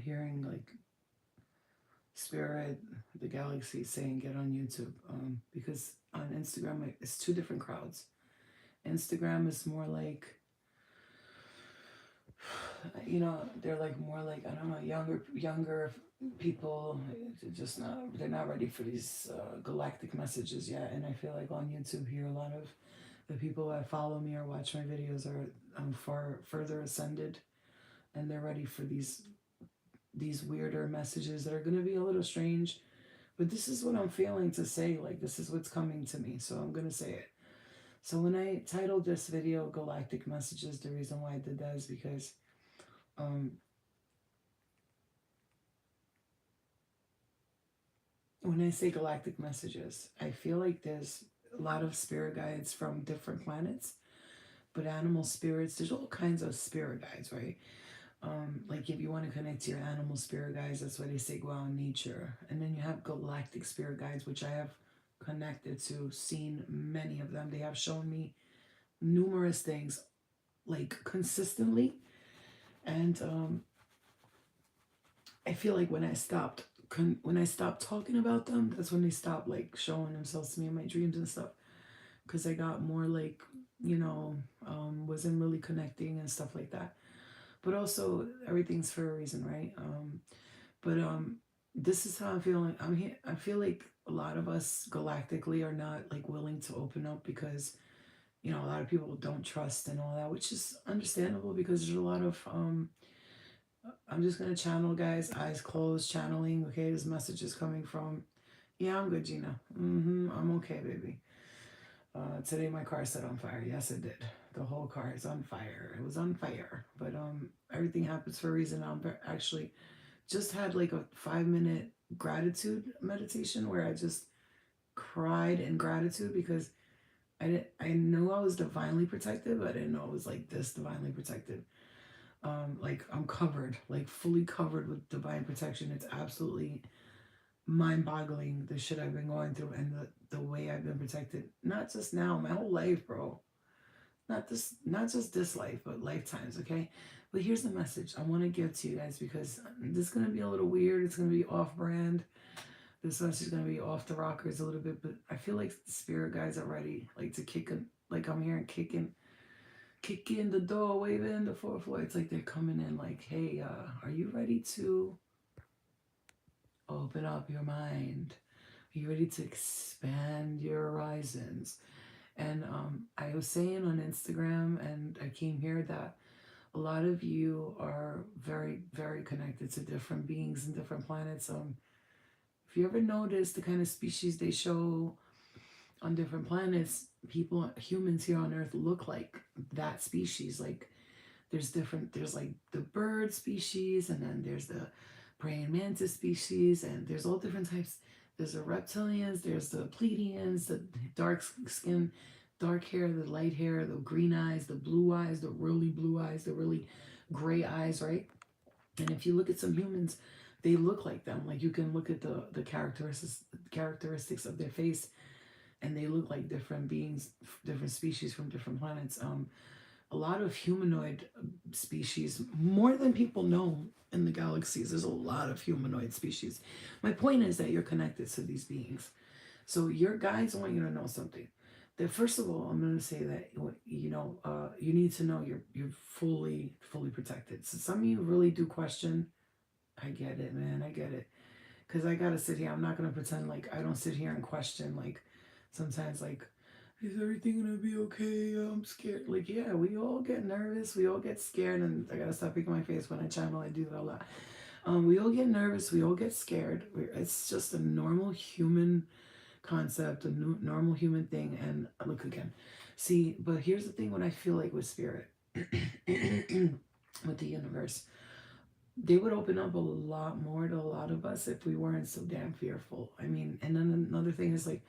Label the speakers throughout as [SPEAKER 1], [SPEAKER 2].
[SPEAKER 1] hearing like Spirit, the Galaxy saying get on YouTube, because on Instagram it's two different crowds. Instagram is more like, they're like more like, I don't know, younger people. Just not, they're not ready for these galactic messages yet. And I feel like on YouTube here, a lot of the people that follow me or watch my videos are far further ascended, and they're ready for these weirder messages that are going to be a little strange. But this is what I'm feeling to say. Like, this is what's coming to me, so I'm going to say it. So when I titled this video Galactic Messages, the reason why I did that is because um, when I say galactic messages, I feel like there's a lot of spirit guides from different planets, but animal spirits, there's all kinds of spirit guides, right? Like if you want to connect to your animal spirit guides, that's why they say go out in nature. And then you have galactic spirit guides, which I have connected to, seen many of them. They have shown me numerous things, like consistently. And I feel like when I stopped talking about them, that's when they stopped like showing themselves to me in my dreams and stuff. Because I got more like, wasn't really connecting and stuff like that. But also everything's for a reason, right? But this is how I'm feeling. I'm here. I feel like a lot of us galactically are not like willing to open up because a lot of people don't trust and all that, which is understandable because there's a lot of I'm just gonna channel, guys, eyes closed, channeling. Okay, this message is coming from. Yeah, I'm good, Gina. I'm okay, baby. Today my car set on fire. Yes, it did. The whole car is on fire. It was on fire, but everything happens for a reason. I'm actually just had like a 5 minute gratitude meditation where I just cried in gratitude because I knew I was divinely protected, but I didn't know it was like this divinely protected. Like I'm covered, like fully covered with divine protection. It's absolutely mind-boggling the shit I've been going through and the way I've been protected. Not just now, my whole life, bro. Not just this life, but lifetimes, okay? But here's the message I want to give to you guys because this is gonna be a little weird. It's gonna be off-brand. This message is gonna be off the rockers a little bit, but I feel like the spirit guys are ready, like to kick in, like I'm hearing kick in the door, waving the fourth floor. It's like they're coming in, like, hey, are you ready to open up your mind? Are you ready to expand your horizons? And I was saying on Instagram, and I came here that a lot of you are very, very connected to different beings and different planets. If you ever notice the kind of species they show on different planets, humans here on Earth look like that species. Like there's like the bird species, and then there's the praying mantis species, and there's all different types. There's the reptilians, there's the Pleiadians, the dark skin, dark hair, the light hair, the green eyes, the blue eyes, the really blue eyes, the really gray eyes, right? And if you look at some humans, they look like them. Like you can look at the characteristics of their face, and they look like different beings, different species from different planets. A lot of humanoid species, more than people know in the galaxies. There's a lot of humanoid species. My point is that you're connected to these beings. So your guides want you to know something. That first of all, I'm going to say that you need to know you're fully protected. So some of you really do question. I get it, man. I get it. Because I gotta sit here. I'm not gonna pretend like I don't sit here and question. Like sometimes, like, is everything gonna be okay? I'm scared. Like, yeah, we all get nervous. We all get scared, and I gotta stop picking my face when I channel. I do that a lot. We all get nervous. We all get scared. It's just a normal human concept, a normal human thing. And look again. See, but here's the thing: what I feel like with spirit, with the universe, they would open up a lot more to a lot of us if we weren't so damn fearful. I mean, and then another thing is like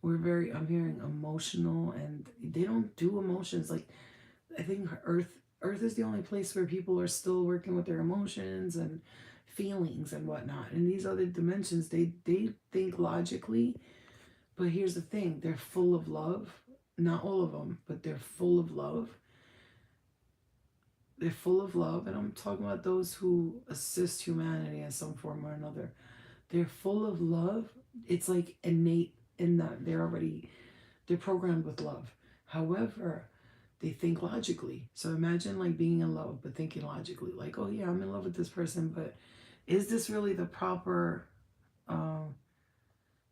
[SPEAKER 1] I'm hearing emotional, and they don't do emotions. Like I think Earth is the only place where people are still working with their emotions and feelings and whatnot. And these other dimensions, they think logically, but here's the thing: they're full of love. Not all of them, but they're full of love. they're full of love, and I'm talking about those who assist humanity in some form or another. They're full of love. It's like innate in that they're programmed with love. However, they think logically. So imagine like being in love but thinking logically, like, oh yeah, I'm in love with this person, but is this really the proper um,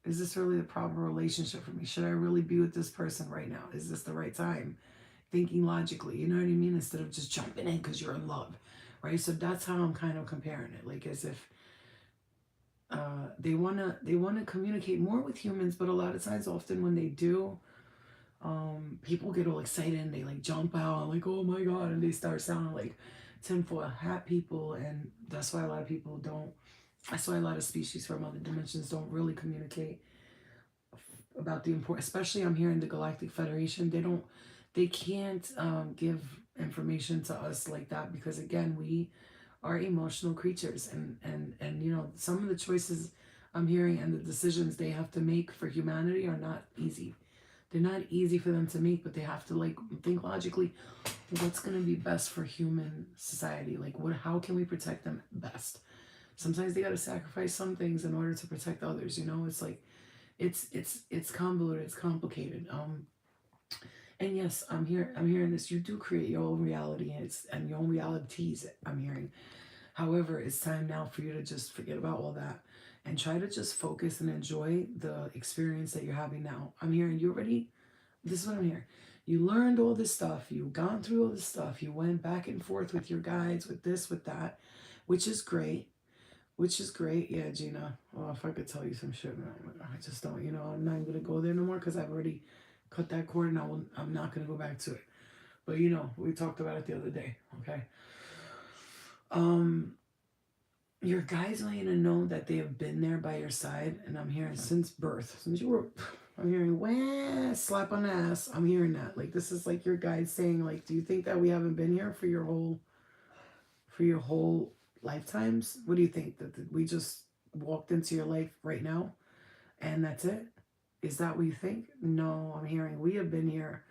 [SPEAKER 1] is this really the proper relationship for me? Should I really be with this person right now? Is this the right time? Thinking logically, you know what I mean? Instead of just jumping in because you're in love, right? So that's how I'm kind of comparing it, like as if they wanna communicate more with humans, but a lot of times, often when they do, people get all excited and they like jump out and like, oh my god, and they start sounding like tinfoil hat people, and that's why a lot of people don't. That's why a lot of species from other dimensions don't really communicate about the important. Especially, I'm here in the Galactic Federation. They can't give information to us like that because again, we are emotional creatures, and you know some of the choices I'm hearing and the decisions they have to make for humanity are not easy. They're not easy for them to make, but they have to like think logically what's going to be best for human society, like what how can we protect them best. Sometimes they got to sacrifice some things in order to protect others, you know. It's like it's convoluted, it's complicated. And yes, I'm hearing this, you do create your own reality, and your own realities, I'm hearing. However, it's time now for you to just forget about all that and try to just focus and enjoy the experience that you're having now. I'm hearing you already, this is what I'm hearing. You learned all this stuff, you've gone through all this stuff, you went back and forth with your guides, with this, with that, which is great. Which is great. Yeah, Gina. Oh, if I could tell you some shit, man, I just don't. You know, I'm not even gonna go there no more because I've already cut that cord, and I'm not gonna go back to it. But you know, we talked about it the other day. Okay. Um, your guys want you to know that they have been there by your side, and I'm hearing since birth, since you were. I'm hearing wah, slap on the ass. I'm hearing that. Like this is like your guys saying, like, do you think that we haven't been here for your whole lifetimes? What do you think that we just walked into your life right now and that's it? Is that what you think? No, I'm hearing we have been here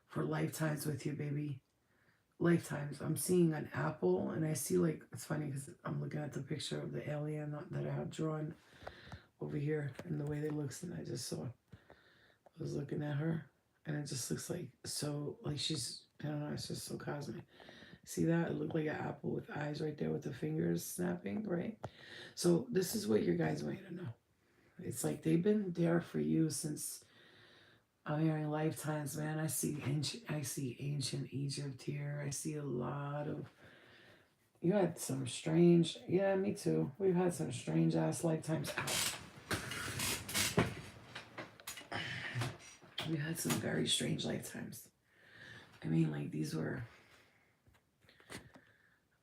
[SPEAKER 1] for lifetimes with you, baby. Lifetimes. I'm seeing an apple, and I see like it's funny because I'm looking at the picture of the alien that I have drawn over here and the way they looks, and I just saw. I was looking at her, and it just looks like so like she's. I don't know. It's just so cosmic. See that? It looked like an apple with eyes right there with the fingers snapping, right? So this is what your guys want you to know. It's like they've been there for you since I'm hearing lifetimes, man. I see ancient Egypt here. I see a lot of you had some strange, yeah, me too. We've had some strange ass lifetimes. We had some very strange lifetimes. I mean, like these were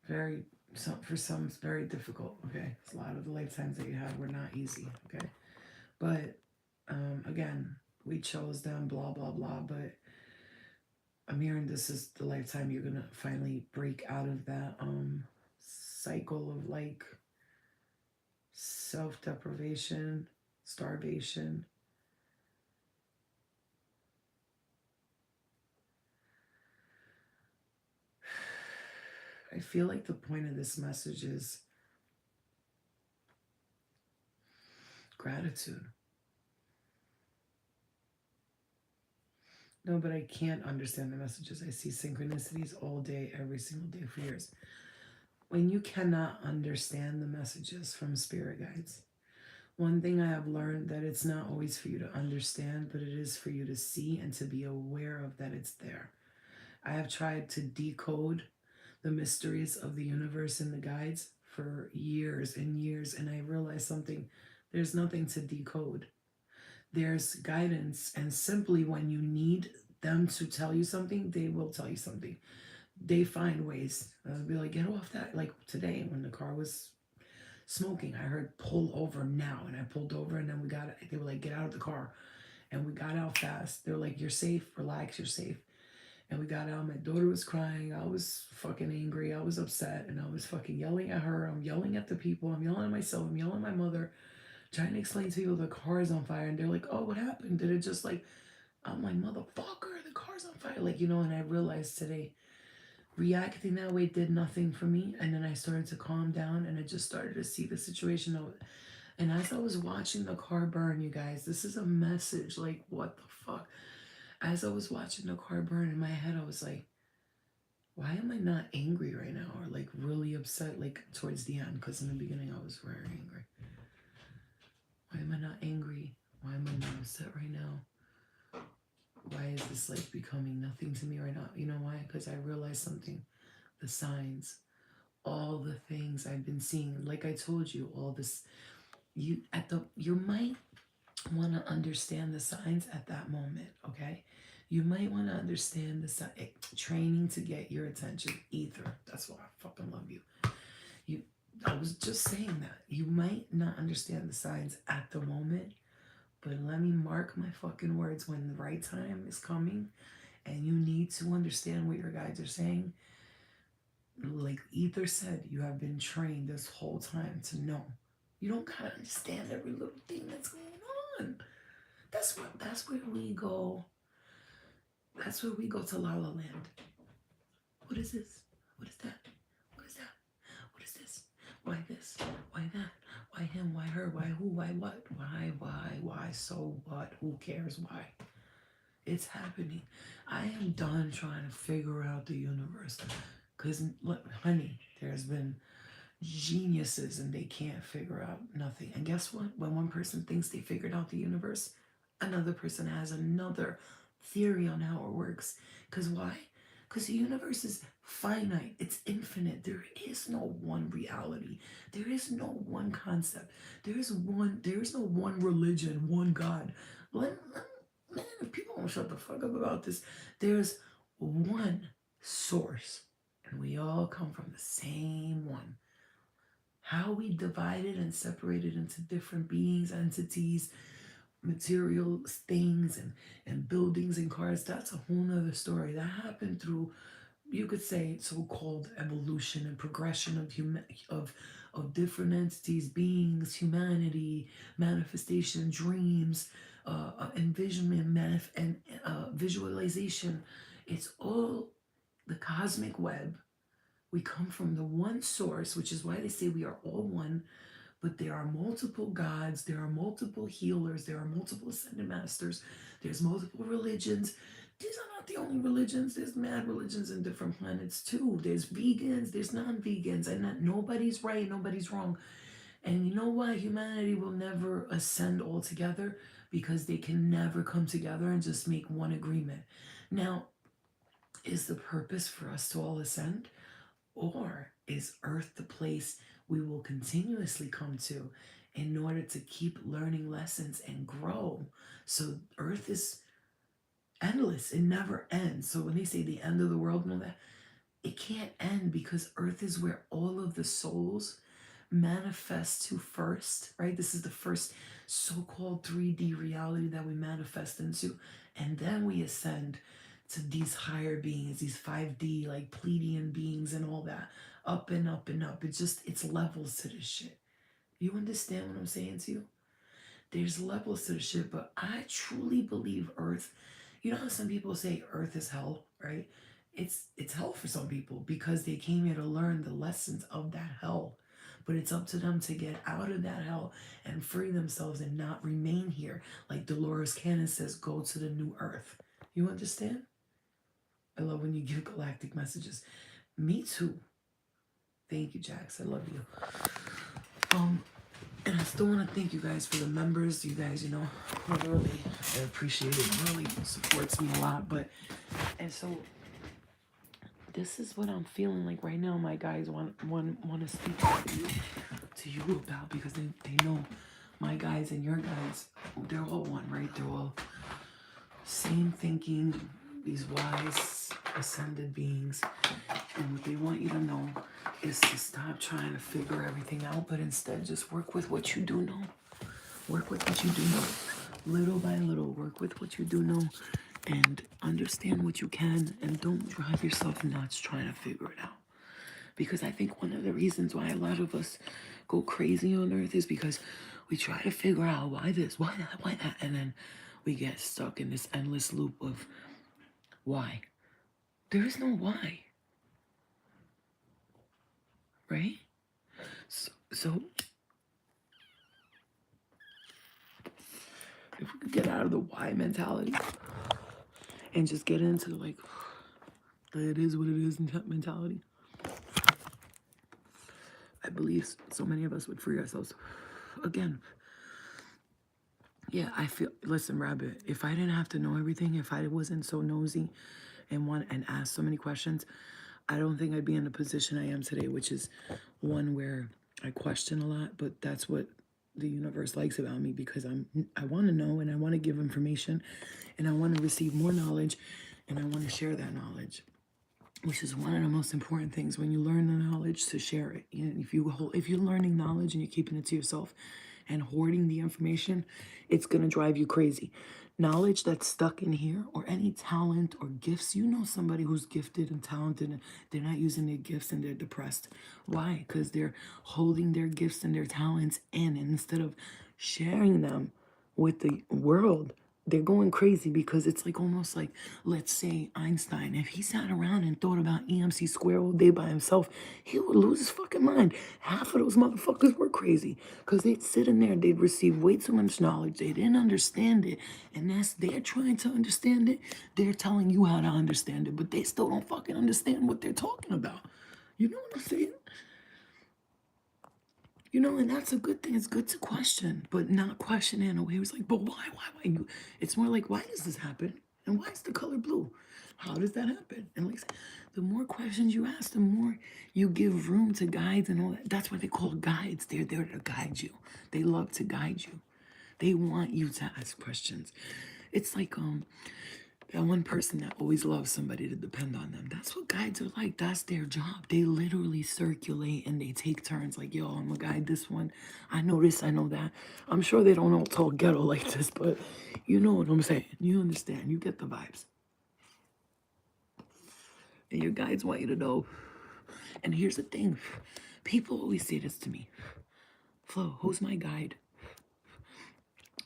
[SPEAKER 1] very some for some it's very difficult. Okay, a lot of the lifetimes that you had were not easy. Okay, but again, we chose them. Blah blah blah. But I'm hearing this is the lifetime you're gonna finally break out of that cycle of like self deprivation, starvation. I feel like the point of this message is gratitude. No, but I can't understand the messages. I see synchronicities all day, every single day for years. When you cannot understand the messages from spirit guides, one thing I have learned that it's not always for you to understand, but it is for you to see and to be aware of that it's there. I have tried to decode the mysteries of the universe and the guides for years and years, and I realized something. There's nothing to decode. There's guidance, and simply when you need them to tell you something, they will tell you something. They find ways. I'll be like, get off that. Like today, when the car was smoking, I heard pull over now, and I pulled over, and then we got. They were like, get out of the car, and we got out fast. They were like, you're safe, relax, you're safe. And we got out. My daughter was crying. I was fucking angry. I was upset, and I was fucking yelling at her. I'm yelling at the people. I'm yelling at myself. I'm yelling at my mother, trying to explain to people the car is on fire, and they're like, "Oh, what happened? Did it just like?" I'm like, "Motherfucker, the car's on fire!" Like you know. And I realized today reacting that way did nothing for me. And then I started to calm down and I just started to see the situation out. And as I was watching the car burn, you guys, this is a message. Like, what the fuck? As I was watching the car burn in my head, I was like, why am I not angry right now? Or like really upset, like towards the end? Because in the beginning, I was very angry. Why am I not angry? Why am I not upset right now? Why is this like becoming nothing to me right now? You know why? Because I realized something. The signs, all the things I've been seeing. Like I told you, all this you might want to understand the signs at that moment, okay? You might want to understand training to get your attention. Ether. That's why I fucking love you. You I was just saying that. You might not understand the signs at the moment, but let me mark my fucking words when the right time is coming and you need to understand what your guides are saying. Like Ether said, you have been trained this whole time to know. You don't gotta understand every little thing that's going on. That's where we go. That's where we go to La La Land. What is this? What is that? What is that? What is this? Why this? Why that? Why him? Why her? Why who? Why what? Why? So what? Who cares? Why? It's happening. I am done trying to figure out the universe. Because, honey, there's been geniuses and they can't figure out nothing. And guess what? When one person thinks they figured out the universe, another person has another theory on how it works. Because why? Because the universe is finite, it's infinite. There is no one reality, there is no one concept, there is no one religion, one God. Man, if people don't shut the fuck up about this, there's one source, and we all come from the same one. How we divided and separated into different beings, entities, material things, and buildings and cars, that's a whole nother story. That happened through, you could say, so-called evolution and progression of different entities, beings, humanity, manifestation, dreams, envisionment, and visualization. It's all the cosmic web. We come from the one source, which is why they say we are all one, but there are multiple gods, there are multiple healers, there are multiple ascended masters, there's multiple religions. These are not the only religions. There's mad religions in different planets too. There's vegans, there's non-vegans, and not, nobody's right, nobody's wrong. And you know why humanity will never ascend altogether? Because they can never come together and just make one agreement. Now, is the purpose for us to all ascend? Or is Earth the place we will continuously come to in order to keep learning lessons and grow? So Earth is endless, it never ends. So when they say the end of the world and all that, it can't end because Earth is where all of the souls manifest to first, right? This is the first so-called 3D reality that we manifest into. And then we ascend to these higher beings, these 5D, like Pleiadian beings and all that. Up and up and up. It's levels to this shit. You understand what I'm saying to you? There's levels to the shit, but I truly believe Earth. You know how some people say Earth is hell, right? It's hell for some people because they came here to learn the lessons of that hell. But it's up to them to get out of that hell and free themselves and not remain here. Like Dolores Cannon says, go to the new Earth. You understand? I love when you give galactic messages. Me too. Thank you, Jax. I love you. And I still want to thank you guys for the members. You guys, really, I appreciate it. Really supports me a lot. And so this is what I'm feeling like right now. My guys want to speak to you about, because they know my guys and your guys, they're all one, right? They're all same thinking, these wise ascended beings. And what they want you to know is to stop trying to figure everything out, but instead just work with what you do know. Work with what you do know. Little by little, work with what you do know and understand what you can, and don't drive yourself nuts trying to figure it out. Because I think one of the reasons why a lot of us go crazy on Earth is because we try to figure out why this, why that, and then we get stuck in this endless loop of why. There is no why. right? So if we could get out of the why mentality and just get into like the it is what it is mentality, I believe so many of us would free ourselves. Again, yeah, I feel, listen, Rabbit, if I didn't have to know everything, if I wasn't so nosy and want and ask so many questions, I don't think I'd be in the position I am today, which is one where I question a lot, but that's what the universe likes about me, because I want to know and I want to give information and I want to receive more knowledge and I want to share that knowledge, which is one of the most important things when you learn the knowledge, to share it. You know, if you're learning knowledge and you're keeping it to yourself and hoarding the information, it's gonna drive you crazy. Knowledge that's stuck in here, or any talent or gifts, you know somebody who's gifted and talented and they're not using their gifts and they're depressed. Why? Because they're holding their gifts and their talents in, and instead of sharing them with the world, they're going crazy, because it's like almost like, let's say Einstein, if he sat around and thought about EMC square all day by himself, he would lose his fucking mind. Half of those motherfuckers were crazy, because they'd sit in there, they'd receive way too much knowledge, they didn't understand it, and they're trying to understand it, they're telling you how to understand it, but they still don't fucking understand what they're talking about. You know what I'm saying? You know, and that's a good thing. It's good to question, but not question in a way. It was like, but why you? It's more like, why does this happen? And why is the color blue? How does that happen? And like, the more questions you ask, the more you give room to guides and all that. That's what they call guides. They're there to guide you. They love to guide you. They want you to ask questions. It's like that one person that always loves somebody to depend on them. That's what guides are like. That's their job. They literally circulate and they take turns. Like, yo, I'm gonna guide this one. I know this, I know that. I'm sure they don't all talk ghetto like this, but you know what I'm saying. You understand. You get the vibes. And your guides want you to know. And here's the thing. People always say this to me. Flo, who's my guide?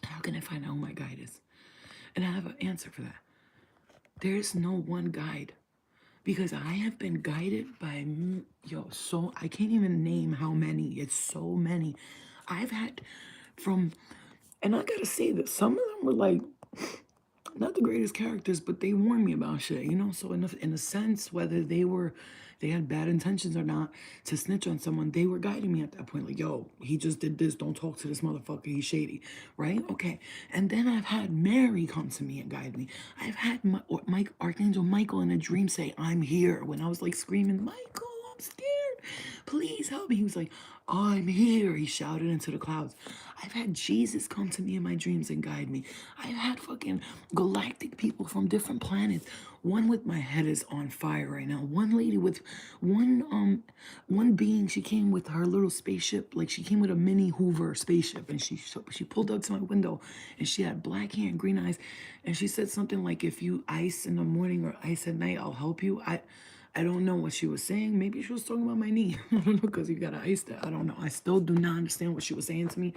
[SPEAKER 1] How can I find out who my guide is? And I have an answer for that. There's no one guide, because I have been guided by, so I can't even name how many. It's so many. I've had from, and I gotta say that some of them were like, not the greatest characters, but they warned me about shit, you know? So in a sense, whether they had bad intentions or not to snitch on someone, they were guiding me at that point. Like, yo, he just did this. Don't talk to this motherfucker. He's shady, right? Okay. And then I've had Mary come to me and guide me. I've had Archangel Michael in a dream say, I'm here. When I was like screaming, Michael, I'm scared. Please help me. He was like, I'm here. He shouted into the clouds. I've had Jesus come to me in my dreams and guide me. I've had fucking galactic people from different planets. One with my head is on fire right now. One lady with one being, she came with her little spaceship, like she came with a mini Hoover spaceship, and she pulled up to my window, and she had black hair and green eyes, and she said something like, if you ice in the morning or ice at night, I'll help you. I don't know what she was saying. Maybe she was talking about my knee. I don't know, because you gotta ice that. I don't know. I still do not understand what she was saying to me.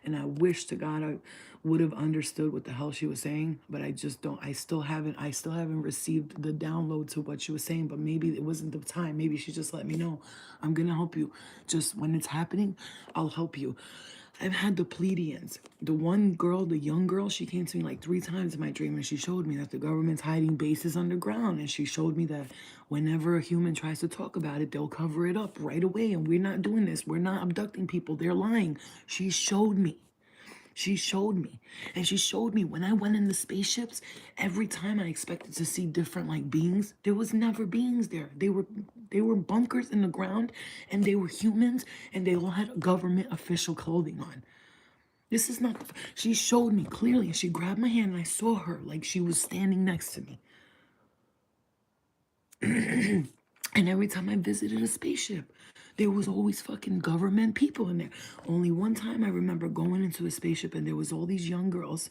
[SPEAKER 1] And I wish to God I would have understood what the hell she was saying. But I just don't. I still haven't received the download to what she was saying. But maybe it wasn't the time. Maybe she just let me know. I'm gonna help you. Just when it's happening, I'll help you. I've had the Pleiadians. The one girl, the young girl, she came to me like 3 times in my dream, and she showed me that the government's hiding bases underground. And she showed me that whenever a human tries to talk about it, they'll cover it up right away. And we're not doing this. We're not abducting people. They're lying. She showed me. She showed me. And she showed me when I went in the spaceships, every time I expected to see different like beings, there was never beings there. They were bunkers in the ground, and they were humans, and they all had government official clothing on. This is not, she showed me clearly, and she grabbed my hand, and I saw her like she was standing next to me. And every time I visited a spaceship, there was always fucking government people in there. Only one time I remember going into a spaceship, and there was all these young girls,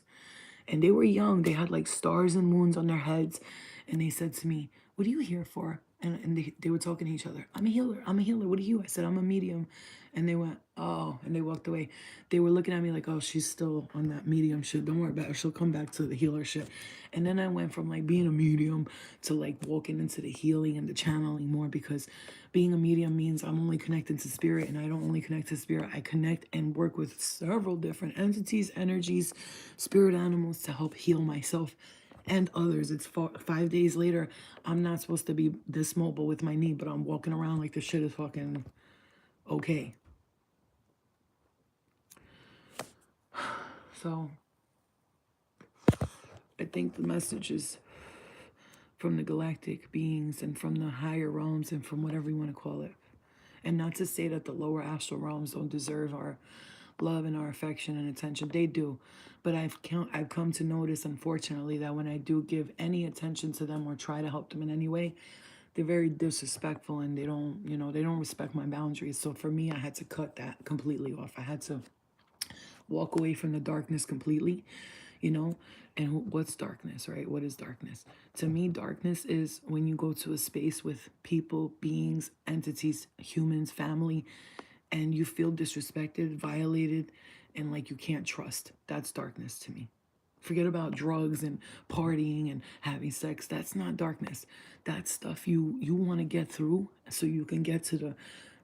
[SPEAKER 1] and they were young. They had like stars and moons on their heads. And they said to me, what are you here for? And they were talking to each other. I'm a healer. I'm a healer. What are you? I said, I'm a medium. And they went, oh, and they walked away. They were looking at me like, oh, she's still on that medium shit. Don't worry about her. She'll come back to the healer shit. And then I went from like being a medium to like walking into the healing and the channeling more, because being a medium means I'm only connected to spirit, and I don't only connect to spirit. I connect and work with several different entities, energies, spirit animals to help heal myself and others. It's 5 days later. I'm not supposed to be this mobile with my knee, but I'm walking around like this shit is fucking okay. So I think the message is from the galactic beings and from the higher realms and from whatever you want to call it. And not to say that the lower astral realms don't deserve our love and our affection and attention. They do. But I've come to notice, unfortunately, that when I do give any attention to them or try to help them in any way, they're very disrespectful, and they don't, they don't respect my boundaries. So for me, I had to cut that completely off. I had to walk away from the darkness completely, you know. And what's darkness, right? What is darkness? To me, darkness is when you go to a space with people, beings, entities, humans, family, and you feel disrespected, violated, and like you can't trust. That's darkness to me. Forget about drugs and partying and having sex. That's not darkness. That's stuff you want to get through so you can get to the,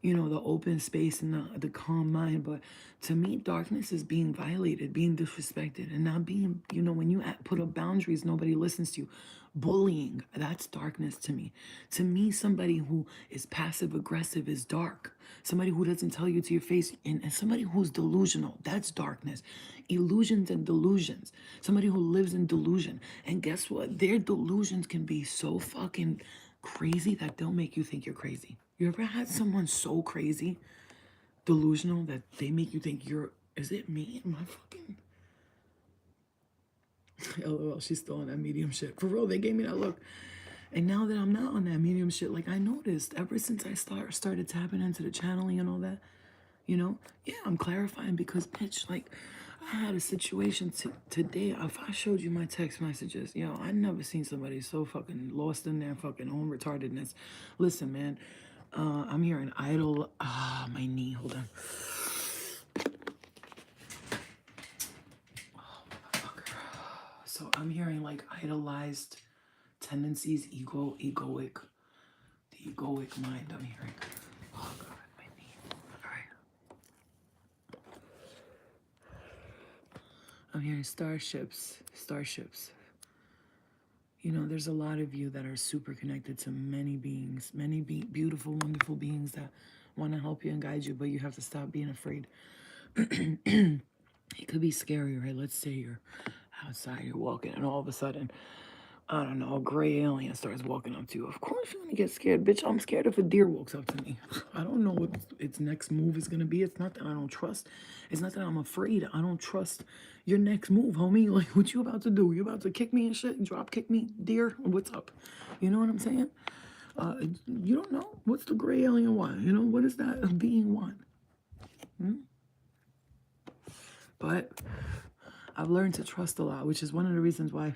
[SPEAKER 1] the open space and the calm mind. But to me, darkness is being violated, being disrespected, and not being, when you put up boundaries, nobody listens to you. Bullying, that's darkness to me. To me, somebody who is passive aggressive is dark. Somebody who doesn't tell you to your face, and somebody who's delusional, that's darkness. Illusions and delusions. Somebody who lives in delusion. And guess what? Their delusions can be so fucking crazy that they'll make you think you're crazy. You ever had someone so crazy, delusional, that they make you think is it me? Am I fucking... LOL, she's still on that medium shit. For real, they gave me that look. And now that I'm not on that medium shit, like I noticed ever since I started tapping into the channeling and all that, yeah, I'm clarifying because, bitch, like, I had a situation today. If I showed you my text messages, I never seen somebody so fucking lost in their fucking own retardedness. Listen, man, I'm hearing idle. My knee, hold on. Oh, motherfucker. So I'm hearing like idolized tendencies, egoic, the egoic mind. I'm hearing. Oh God. I'm hearing starships. There's a lot of you that are super connected to many beings, many beautiful, wonderful beings that want to help you and guide you, but you have to stop being afraid. It could be scary, right? Let's say you're outside, you're walking, and all of a sudden, I don't know, a gray alien starts walking up to you. Of course you're gonna get scared, bitch. I'm scared if a deer walks up to me. I don't know what its next move is gonna be. It's not that I don't trust. It's not that I'm afraid. I don't trust your next move, homie. Like, what you about to do? You about to kick me and shit? Drop kick me, deer? What's up? You know what I'm saying? You don't know. What's the gray alien want? What is that being want? But I've learned to trust a lot, which is one of the reasons why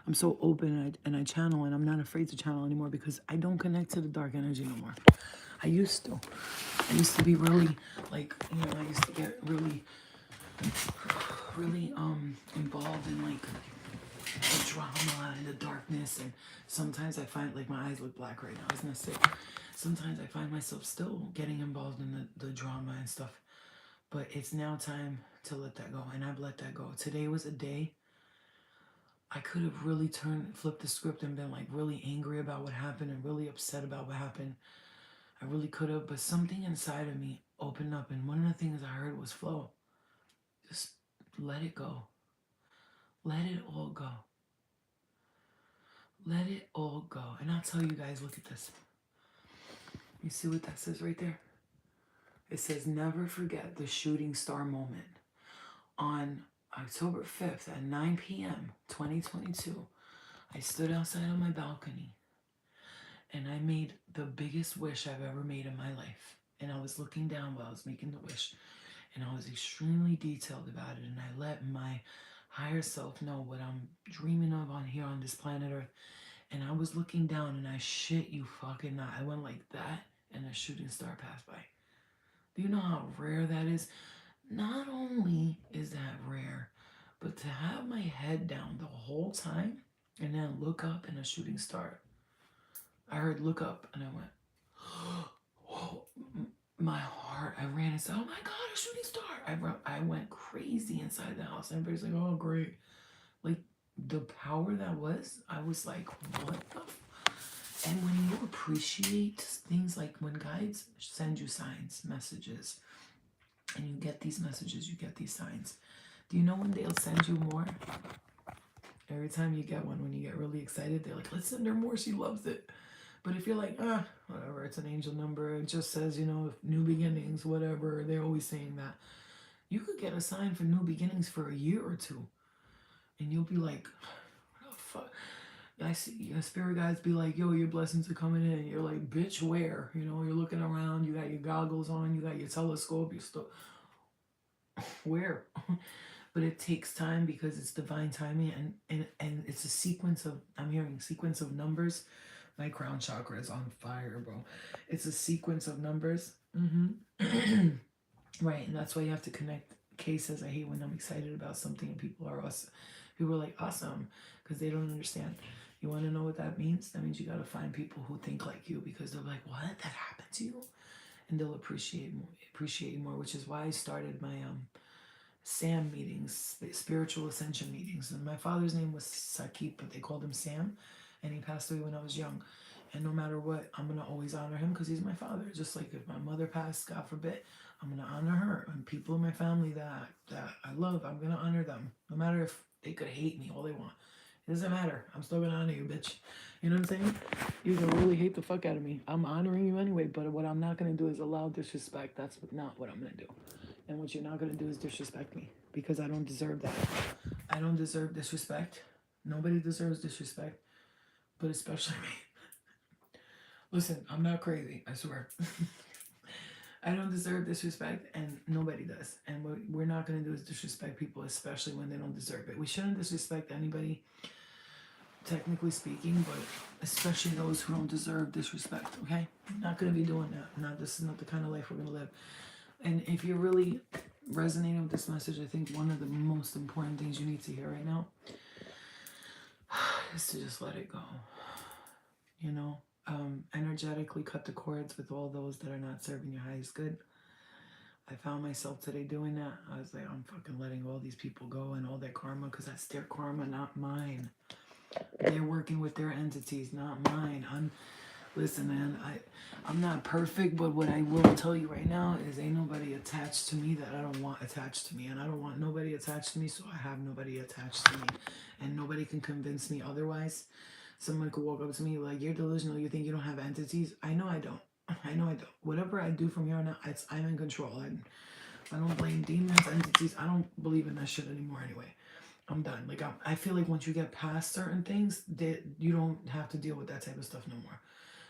[SPEAKER 1] I'm so open, and I channel, and I'm not afraid to channel anymore, because I don't connect to the dark energy no more. I used to. I used to be really, like, I used to get really, really involved in like the drama and the darkness, and sometimes I find, like, my eyes look black right now, isn't that sick? Sometimes I find myself still getting involved in the drama and stuff, but it's now time to let that go, and I've let that go. Today was a day I could have really flipped the script and been like really angry about what happened and really upset about what happened. I really could have, but something inside of me opened up, and one of the things I heard was flow. Just let it go. Let it all go. Let it all go. And I'll tell you guys, look at this. You see what that says right there? It says, never forget the shooting star moment. On October 5th at 9 p.m., 2022, I stood outside on my balcony and I made the biggest wish I've ever made in my life. And I was looking down while I was making the wish, and I was extremely detailed about it. And I let my higher self know what I'm dreaming of on here on this planet Earth. And I was looking down, and I shit you fucking not, I went like that, and a shooting star passed by. Do you know how rare that is? Not only is that rare, but to have my head down the whole time and then look up and a shooting star. I heard look up and I went, whoa, my heart, I ran and said, oh my God, a shooting star. I went crazy inside the house. Everybody's like, oh, great. Like the power that was, I was like, what the and when you appreciate things like when guides send you signs, messages, and you get these messages, you get these signs. Do you know when they'll send you more? Every time you get one, when you get really excited, they're like, let's send her more. She loves it. But if you're like, whatever, it's an angel number. It just says, new beginnings, whatever. They're always saying that. You could get a sign for new beginnings for a year or two. And you'll be like, what the fuck? I see your spirit guides be like, yo, your blessings are coming in. And you're like, bitch, where? You're looking around. You got your goggles on. You got your telescope. You're still, where? But it takes time because it's divine timing and it's a sequence of, I'm hearing sequence of numbers. My crown chakra is on fire, bro. It's a sequence of numbers. Right, and that's why you have to connect cases. I hate when I'm excited about something and people are awesome. People are like awesome because they don't understand. You want to know what that means? That means you got to find people who think like you because they're like, what? That happened to you? And they'll appreciate you more, which is why I started my Sam meetings, spiritual ascension meetings. And my father's name was Sakip, but they called him Sam, and he passed away when I was young. And no matter what, I'm gonna always honor him because he's my father. Just like if my mother passed, God forbid, I'm gonna honor her. And people in my family that I love, I'm gonna honor them. No matter if they could hate me all they want. It doesn't matter. I'm still gonna honor you, bitch. You know what I'm saying? You can really hate the fuck out of me. I'm honoring you anyway, but what I'm not gonna do is allow disrespect. That's not what I'm gonna do. And what you're not gonna do is disrespect me because I don't deserve that. I don't deserve disrespect. Nobody deserves disrespect, but especially me. Listen, I'm not crazy, I swear. I don't deserve disrespect, and nobody does. And what we're not going to do is disrespect people, especially when they don't deserve it. We shouldn't disrespect anybody, technically speaking, but especially those who don't deserve disrespect, okay? I'm not going to be doing that. This is not the kind of life we're going to live. And if you're really resonating with this message, I think one of the most important things you need to hear right now is to just let it go. Energetically cut the cords with all those that are not serving your highest good. I found myself today doing that. I was like, I'm fucking letting all these people go and all their karma because that's their karma, not mine. They're working with their entities, not mine. Listen, man, I'm not perfect, but what I will tell you right now is ain't nobody attached to me that I don't want attached to me. And I don't want nobody attached to me, so I have nobody attached to me. And nobody can convince me otherwise. Someone could walk up to me like, you're delusional, you think you don't have entities? I know I don't. I know I don't. Whatever I do from here on out, I'm in control. I don't blame demons, entities. I don't believe in that shit anymore anyway. I'm done. Like, I feel like once you get past certain things, you don't have to deal with that type of stuff no more.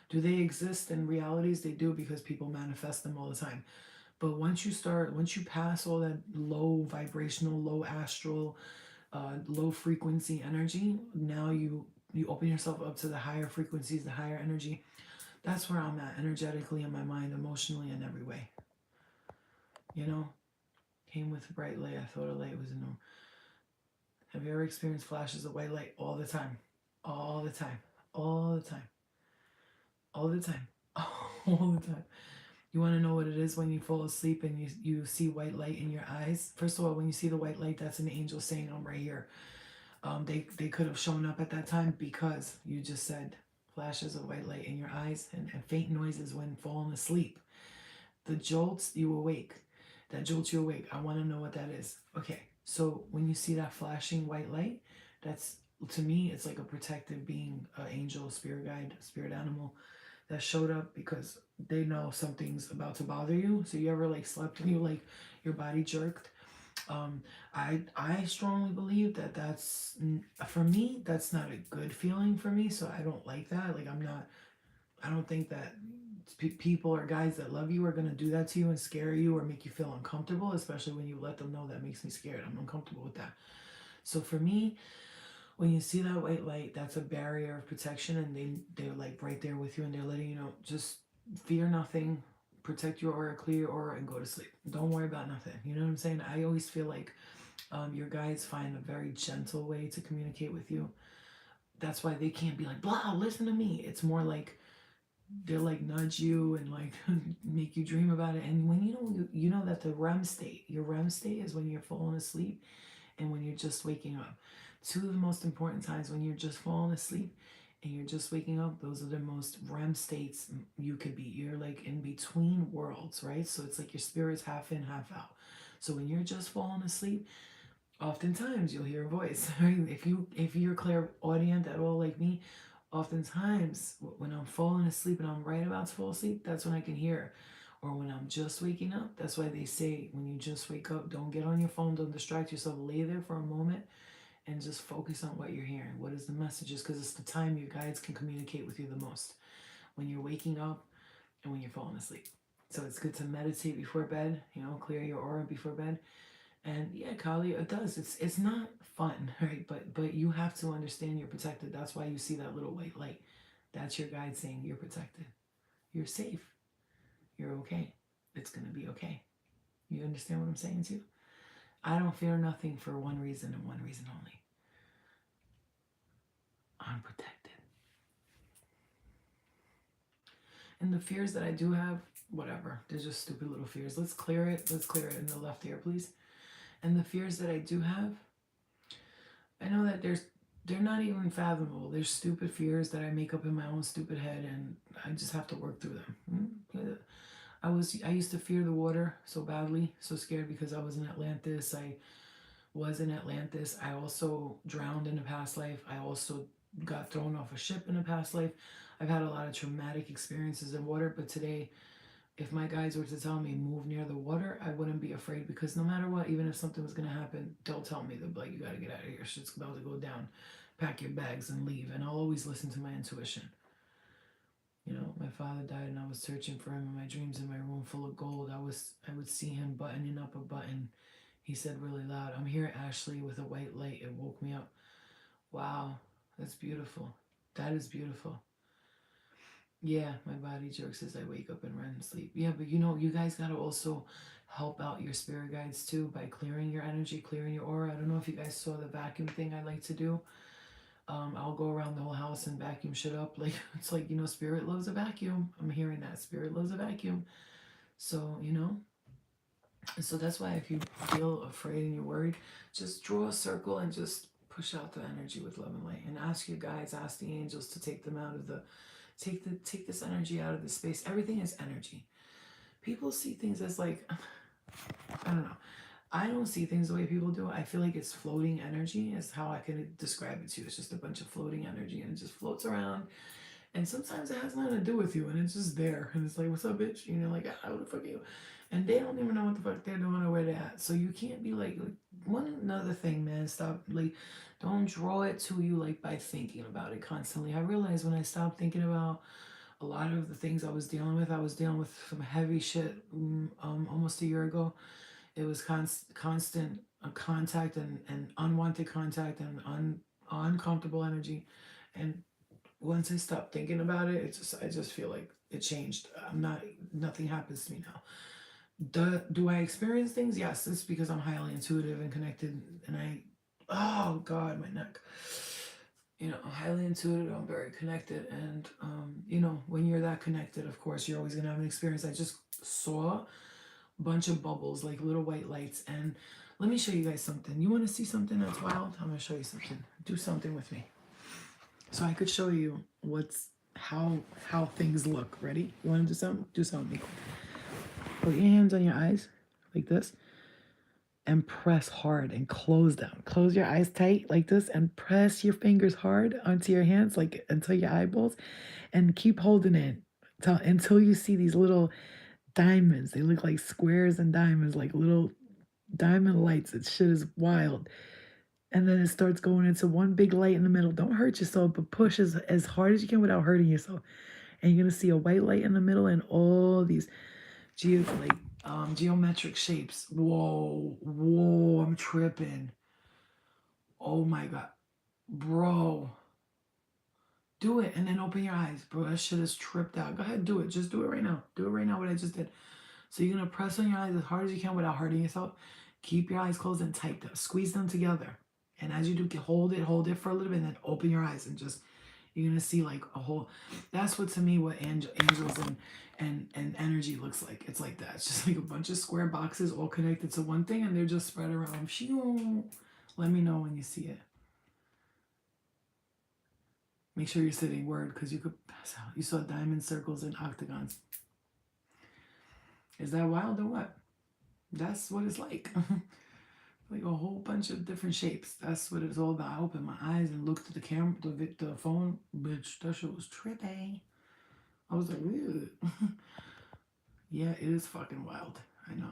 [SPEAKER 1] Do they exist in realities? They do because people manifest them all the time. But once you pass all that low vibrational, low astral, low frequency energy, now you open yourself up to the higher frequencies, the higher energy. That's where I'm at energetically in my mind, emotionally, in every way. Came with bright light. I thought a light was in them. Have you ever experienced flashes of white light all the time? All the time. All the time. All the time. All the time. You want to know what it is when you fall asleep and you see white light in your eyes? First of all, when you see the white light, that's an angel saying, I'm right here. They could have shown up at that time because you just said flashes of white light in your eyes and faint noises when falling asleep. The jolts, you awake. That jolts you awake. I want to know what that is. Okay, so when you see that flashing white light, that's, to me, it's like a protective being, angel, spirit guide, spirit animal that showed up because they know something's about to bother you. So you ever like slept and you like your body jerked? I strongly believe that's, for me, that's not a good feeling for me. So I don't like that. Like I don't think that people or guys that love you are going to do that to you and scare you or make you feel uncomfortable, especially when you let them know that makes me scared. I'm uncomfortable with that. So for me, When you see that white light, that's a barrier of protection, and they're like right there with you, and they're letting you know, just fear nothing, protect your aura, clear your aura, and go to sleep. Don't worry about nothing. You know what I'm saying? I always feel like your guides find a very gentle way to communicate with you. That's why they can't be like, blah, listen to me. It's more like they'll like nudge you and like make you dream about it. And when you know that the REM state, your REM state is when you're falling asleep and when you're just waking up. Two of the most important times when you're just falling asleep and you're just waking up, those are the most REM states you could be. You're like in between worlds, right? So it's like your spirit's half in, half out. So when you're just falling asleep, oftentimes you'll hear a voice. Right? If you're clairaudient at all like me, oftentimes when I'm falling asleep and I'm right about to fall asleep, that's when I can hear. Or when I'm just waking up, that's why they say when you just wake up, don't get on your phone, don't distract yourself, lay there for a moment and just focus on what you're hearing. What is the messages? Because it's the time your guides can communicate with you the most, when you're waking up and when you're falling asleep. So it's good to meditate before bed, clear your aura before bed. And yeah, Kali, it does. It's not fun, right? But you have to understand you're protected. That's why you see that little white light. That's your guide saying you're protected. You're safe. You're okay. It's gonna be okay. You understand what I'm saying to you? I don't fear nothing for one reason and one reason only. I'm protected. And the fears that I do have, whatever. They're just stupid little fears. Let's clear it. Let's clear it in the left ear, please. And the fears that I do have, I know that they're not even fathomable. They're stupid fears that I make up in my own stupid head, and I just have to work through them. I used to fear the water so badly, so scared because I was in Atlantis. I also drowned in a past life. I also got thrown off a ship in a past life. I've had a lot of traumatic experiences in water, but today, if my guides were to tell me move near the water, I wouldn't be afraid, because no matter what, even if something was gonna happen, they'll tell me, they'll be like, you gotta get out of here, shit's about to go down, pack your bags and leave. And I'll always listen to my intuition. My father died and I was searching for him in my dreams in my room full of gold. I would see him buttoning up a button. He said really loud, I'm here, Ashley, with a white light. It woke me up. Wow, that's beautiful. That is beautiful. Yeah, my body jerks as I wake up and REM sleep. Yeah, but you guys gotta also help out your spirit guides too by clearing your energy, clearing your aura. I don't know if you guys saw the vacuum thing I like to do. I'll go around the whole house and vacuum shit up. Like it's like, spirit loves a vacuum. I'm hearing that. Spirit loves a vacuum. So, so that's why if you feel afraid and you're worried, just draw a circle and just push out the energy with love and light. And ask your guides, ask the angels to take them out of the take this energy out of the space. Everything is energy. People see things as like I don't know. I don't see things the way people do. I feel like it's floating energy is how I can describe it to you. It's just a bunch of floating energy and it just floats around. And sometimes it has nothing to do with you and it's just there. And it's like, what's up, bitch? And you're like, ah, what the fuck are you? And they don't even know what the fuck they're doing or where they're at. So you can't be like one another thing, man. Stop, like, don't draw it to you like by thinking about it constantly. I realized when I stopped thinking about a lot of the things I was dealing with some heavy shit almost a year ago. It was constant contact and unwanted contact and uncomfortable energy. And once I stopped thinking about it, I just feel like it changed. Nothing happens to me now. Do I experience things? Yes, it's because I'm highly intuitive and connected, and oh God, my neck. I'm highly intuitive. I'm very connected, and when you're that connected, of course, you're always gonna have an experience. I just saw a bunch of bubbles, like little white lights, and let me show you guys something. You want to see something that's wild? I'm gonna show you something. Do something with me, so I could show you how things look. Ready? You want to do something? Do something. Put your hands on your eyes, like this, and press hard and close them. Close your eyes tight like this and press your fingers hard onto your hands, like until your eyeballs, and keep holding it until you see these little diamonds. They look like squares and diamonds, like little diamond lights. That shit is wild. And then it starts going into one big light in the middle. Don't hurt yourself, but push as hard as you can without hurting yourself. And you're gonna see a white light in the middle and all these geometric shapes. Whoa, I'm tripping. Oh my God. Bro, do it and then open your eyes. Bro, that shit is tripped out. Go ahead, do it. Just do it right now. Do it right now, what I just did. So you're going to press on your eyes as hard as you can without hurting yourself. Keep your eyes closed and tight. Squeeze them together. And as you do, hold it for a little bit and then open your eyes and just, you're going to see like a whole, that's what to me what angels and energy looks like. It's like that. It's just like a bunch of square boxes all connected to one thing and they're just spread around. Let me know when you see it. Make sure you're sitting word because you could pass out. You saw diamond circles and octagons. Is that wild or what? That's what it's like. Like a whole bunch of different shapes. That's what it's all about. I opened my eyes and looked at the camera, the phone. Bitch, that shit was trippy. I was like, ew. Yeah, it is fucking wild. I know.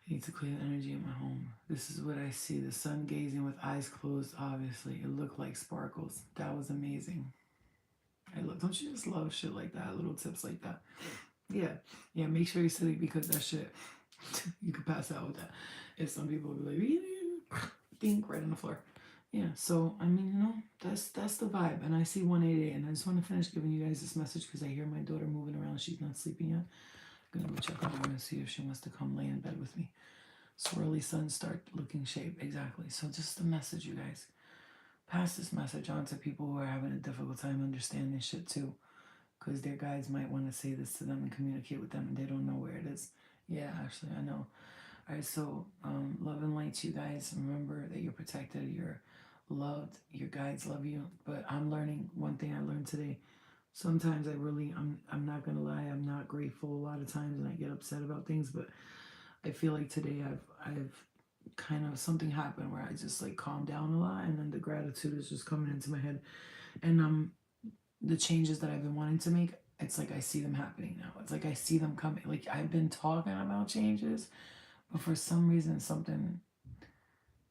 [SPEAKER 1] I need to clear the energy in my home. This is what I see. The sun gazing with eyes closed, obviously. It looked like sparkles. That was amazing. Don't you just love shit like that? Little tips like that. Yeah. Yeah, make sure you're sitting because that shit, you could pass out with that. If some people will be like, dink right on the floor. Yeah, so I mean, that's the vibe. And I see 188, and I just want to finish giving you guys this message because I hear my daughter moving around. She's not sleeping yet. I'm gonna go check on her and see if she wants to come lay in bed with me. Swirly suns start looking shape. Exactly. So just the message, you guys. Pass this message on to people who are having a difficult time understanding shit too. Because their guides might want to say this to them and communicate with them and they don't know where it is. Yeah, actually, I know. All right, so love and light to you guys. Remember that you're protected, you're loved, your guides love you. But I'm learning one thing I learned today. Sometimes I'm not gonna lie, I'm not grateful a lot of times and I get upset about things, but I feel like today I've kind of something happened where I just like calmed down a lot and then the gratitude is just coming into my head. And the changes that I've been wanting to make, it's like I see them happening now. It's like I see them coming. Like I've been talking about changes, but for some reason something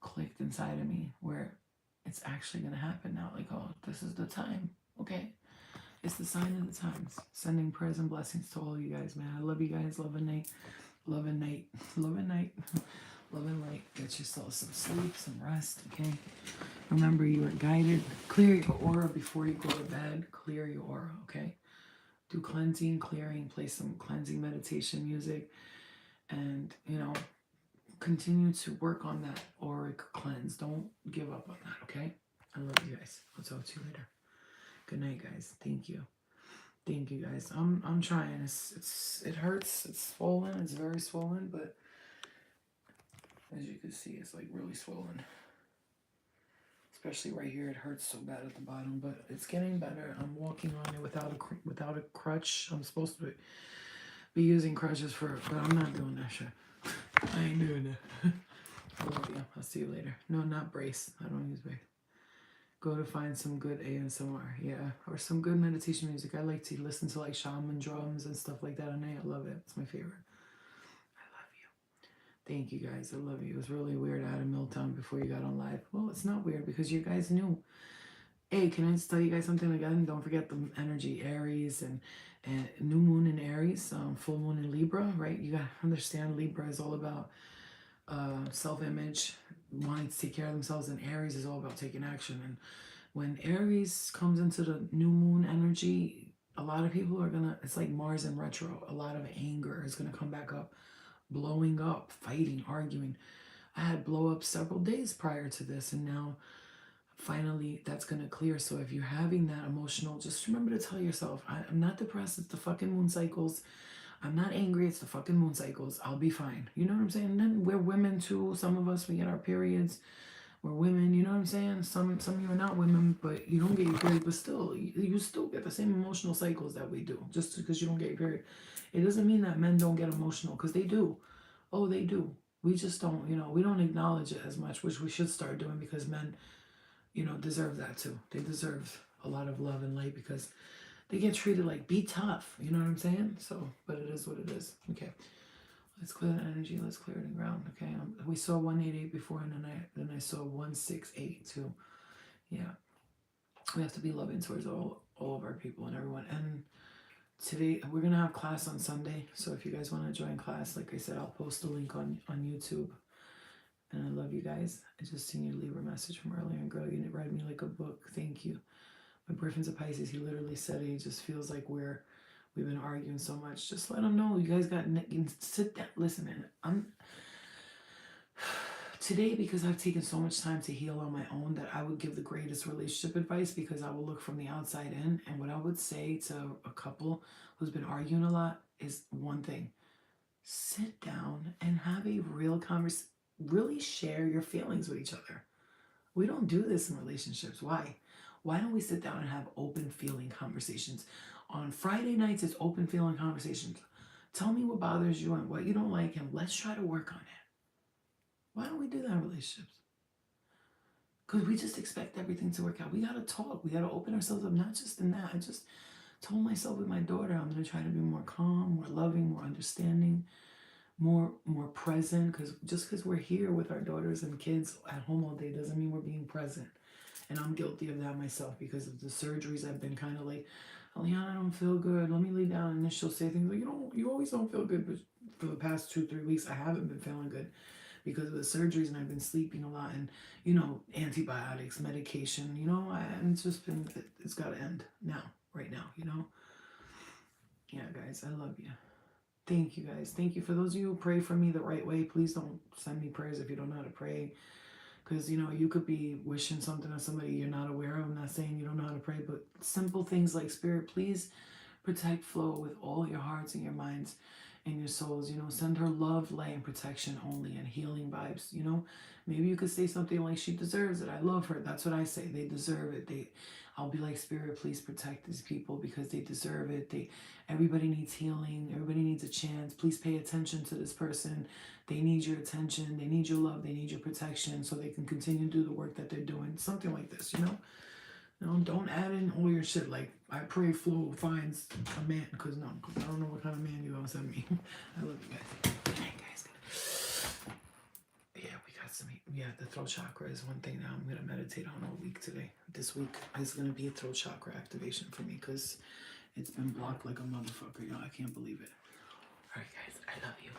[SPEAKER 1] clicked inside of me where it's actually gonna happen now. Like, oh, this is the time. Okay. It's the sign of the times. Sending prayers and blessings to all you guys, man. I love you guys. Love and night. Love and night. Love and night. Love and light. Get yourself some sleep, some rest, okay? Remember, you are guided. Clear your aura before you go to bed. Clear your aura, okay? Do cleansing, clearing, play some cleansing meditation music, and, continue to work on that auric cleanse. Don't give up on that, okay? I love you guys. I'll talk to you later. Good night, guys. Thank you. Thank you, guys. I'm trying. It hurts. It's swollen. It's very swollen, but as you can see, it's like really swollen. Especially right here, it hurts so bad at the bottom, but it's getting better. I'm walking on it without a crutch. I'm supposed to be using crutches but I'm not doing that shit. I ain't doing that. I love you. I'll see you later. No, not brace. I don't use brace. Go to find some good ASMR, yeah, or some good meditation music. I like to listen to like shaman drums and stuff like that, and I love it. It's my favorite. I love you. Thank you guys. I love you. It was really weird. I had a meltdown before you got on live. Well, it's not weird because you guys knew. Hey, can I just tell you guys something again? Don't forget the energy Aries and new moon in Aries, full moon in Libra, right? You gotta understand Libra is all about self-image, wanting to take care of themselves, and Aries is all about taking action. And when Aries comes into the new moon energy, a lot of people are gonna, it's like Mars in retro, a lot of anger is gonna come back up, blowing up, fighting, arguing. I had blow up several days prior to this, and now finally that's gonna clear. So if you're having that emotional, just remember to tell yourself, I'm not depressed, it's the fucking moon cycles. I'm not angry, it's the fucking moon cycles. I'll be fine. You know what I'm saying? And then we're women too. Some of us, we get our periods. We're women, you know what I'm saying? Some of you are not women, but you don't get your period, but still, you still get the same emotional cycles that we do. Just because you don't get your period. It doesn't mean that men don't get emotional, because they do. Oh, they do. We just don't, we don't acknowledge it as much, which we should start doing, because men, deserve that too. They deserve a lot of love and light because they get treated like, be tough. You know what I'm saying? So, but it is what it is. Okay. Let's clear the energy. Let's clear the ground. Okay. We saw 188 before, and then I saw 168 too. Yeah. We have to be loving towards all of our people and everyone. And today we're gonna have class on Sunday. So if you guys want to join class, like I said, I'll post a link on YouTube. And I love you guys. I just seen you leave a message from earlier, and girl, you read me like a book. Thank you. My boyfriend's a Pisces. He literally said it. He just feels like we've been arguing so much. Just let him know. You guys got you sit down. Listen, man. I'm today, because I've taken so much time to heal on my own, that I would give the greatest relationship advice, because I will look from the outside in. And what I would say to a couple who's been arguing a lot is one thing: sit down and have a real conversation. Really share your feelings with each other. We don't do this in relationships. Why? Why don't we sit down and have open feeling conversations? On Friday nights, it's open feeling conversations. Tell me what bothers you and what you don't like, and let's try to work on it. Why don't we do that in relationships? Because we just expect everything to work out. We got to talk. We got to open ourselves up, not just in that. I just told myself with my daughter, I'm going to try to be more calm, more loving, more understanding, more present, because just because we're here with our daughters and kids at home all day doesn't mean we're being present. And I'm guilty of that myself, because of the surgeries. I've been kind of like, Eliana, I don't feel good, let me lay down. And then she'll say things like, you always don't feel good. But for the past 2-3 weeks, I haven't been feeling good because of the surgeries, and I've been sleeping a lot, and antibiotics, medication, and it's just been, it's got to end now, right now. Yeah, guys, I love you. Thank you, guys. Thank you. For those of you who pray for me the right way, please don't send me prayers if you don't know how to pray. Because, you could be wishing something on somebody you're not aware of. I'm not saying you don't know how to pray, but simple things like, Spirit, please protect Flo with all your hearts and your minds and your souls. Send her love, light, and protection only, and healing vibes. Maybe you could say something like, she deserves it. I love her. That's what I say. They deserve it. I'll be like, Spirit, please protect these people because they deserve it. Everybody needs healing. Everybody needs a chance. Please pay attention to this person. They need your attention. They need your love. They need your protection so they can continue to do the work that they're doing. Something like this, No, don't add in all your shit. Like, I pray Flo finds a man, because I don't know what kind of man you gonna send me. I love you guys. Hey, guys. Yeah, we got some. Yeah, the throat chakra is one thing now I'm gonna meditate on all week today. This week is gonna be a throat chakra activation for me, because it's been blocked like a motherfucker, y'all. I can't believe it. All right, guys. I love you.